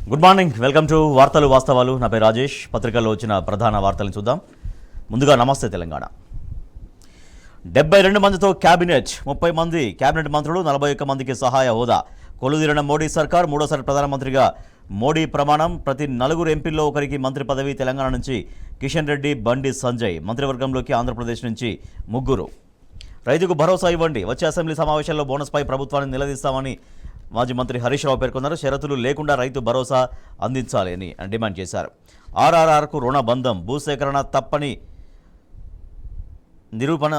Good morning, welcome to వార్తలు వాస్తవాలు. నా పేరు రాజేష్. పత్రికల్లో వచ్చిన ప్రధాన వార్తలను చూద్దాం. ముందుగా నమస్తే తెలంగాణ. 72 మందితో క్యాబినెట్, 30 మంది క్యాబినెట్ మంత్రులు, 41 మందికి సహాయ హోదా. కొలుదీరిన మోడీ సర్కార్, మూడోసారి ప్రధానమంత్రిగా మోడీ ప్రమాణం. ప్రతి 4 ఎంపీల్లో ఒకరికి మంత్రి పదవి. తెలంగాణ నుంచి కిషన్ రెడ్డి, బండి సంజయ్. మంత్రివర్గంలోకి ఆంధ్రప్రదేశ్ నుంచి 3. రైతుకు భరోసా ఇవ్వండి, వచ్చే అసెంబ్లీ సమావేశాల్లో బోనస్పై ప్రభుత్వాన్ని నిలదీస్తామని మాజీ మంత్రి హరీష్ రావు పేర్కొన్నారు. షరతులు లేకుండా రైతు భరోసా అందించాలి అని డిమాండ్ చేశారు. ఆర్ఆర్ఆర్కు రుణ బంధం, భూసేకరణ తప్పని నిరూపణ,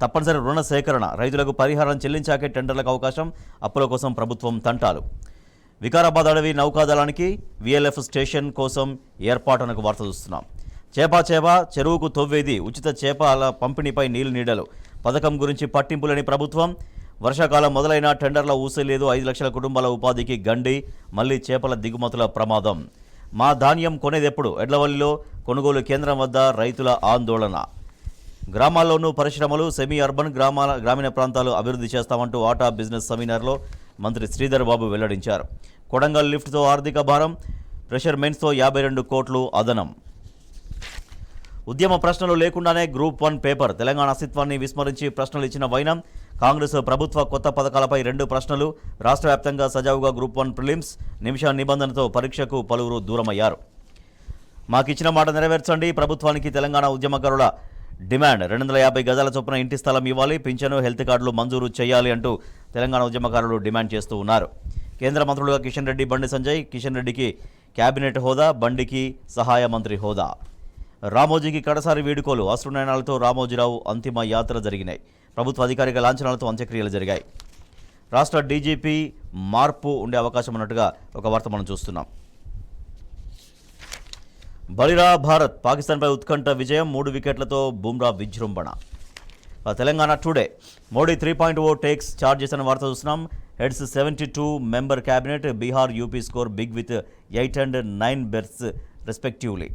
తప్పనిసరి రుణ సేకరణ, రైతులకు పరిహారం చెల్లించాకే టెండర్లకు అవకాశం, అప్పుల కోసం ప్రభుత్వం తంటాలు. వికారాబాద్ అడవి నౌకాదళానికి విఎల్ఎఫ్ స్టేషన్ కోసం ఏర్పాటునకు వార్త చూస్తున్నాం. చేప చెరువుకు తవ్వేది, ఉచిత చేపల పంపిణీపై నీళ్లు. పథకం గురించి పట్టింపులేని ప్రభుత్వం. వర్షాకాలం మొదలైన టెండర్ల ఊసేలేదు. 5 లక్షల కుటుంబాల ఉపాధికి గండి. మళ్లీ చేపల దిగుమతుల ప్రమాదం. మా ధాన్యం కొనేదెప్పుడు? ఎడ్లవల్లిలో కొనుగోలు కేంద్రం వద్ద రైతుల ఆందోళన. గ్రామాల్లోనూ పరిశ్రమలు, సెమీ అర్బన్ గ్రామీణ ప్రాంతాలు అభివృద్ధి చేస్తామంటూ ఆటా బిజినెస్ సెమినార్లో మంత్రి శ్రీధర్ బాబు వెల్లడించారు. కొడంగల్ లిఫ్ట్తో ఆర్థిక భారం, ప్రెషర్ మెయిన్స్తో 52 కోట్లు అదనం. ఉద్యమ ప్రశ్నలు లేకుండానే గ్రూప్ 1 పేపర్. తెలంగాణ అస్తిత్వాన్ని విస్మరించి ప్రశ్నలు ఇచ్చిన వైనం. కాంగ్రెస్ ప్రభుత్వ కొత్త పథకాలపై 2 ప్రశ్నలు. రాష్ట్ర వ్యాప్తంగా సజావుగా గ్రూప్ 1 ప్రిలిమ్స్. నిమిష నిబంధనతో పరీక్షకు పలువురు దూరమయ్యారు. మాకిచ్చిన మాట నెరవేర్చండి, ప్రభుత్వానికి తెలంగాణ ఉద్యమకారుల డిమాండ్. 250 గజాల చొప్పున ఇంటి స్థలం ఇవ్వాలి, పింఛను, హెల్త్ కార్డులు మంజూరు చేయాలి అంటూ తెలంగాణ ఉద్యమకారులు డిమాండ్ చేస్తూ ఉన్నారు. కేంద్ర మంత్రులుగా కిషన్ రెడ్డి, బండి సంజయ్. కిషన్ రెడ్డికి క్యాబినెట్ హోదా, బండికి సహాయ మంత్రి హోదా. రామోజీకి కడసారి వీడుకోలు. అశ్రునయనాలతో రామోజీరావు అంతిమ యాత్ర జరిగినాయి. ప్రభుత్వ అధికారిక లాంఛనాలతో అంత్యక్రియలు జరిగాయి. రాష్ట్ర డీజీపీ మార్పు ఉండే అవకాశం ఉన్నట్టుగా ఒక వార్త మనం చూస్తున్నాం. బలిరా భారత్, పాకిస్తాన్పై ఉత్కంఠ విజయం. 3 వికెట్లతో బుమ్రా విజృంభణ. Telangana today, Modi 3.0 takes charge చేసిన వార్త చూస్తున్నాం. Heads 72 member cabinet. Bihar, UP score big with 8 and 9 berths respectively.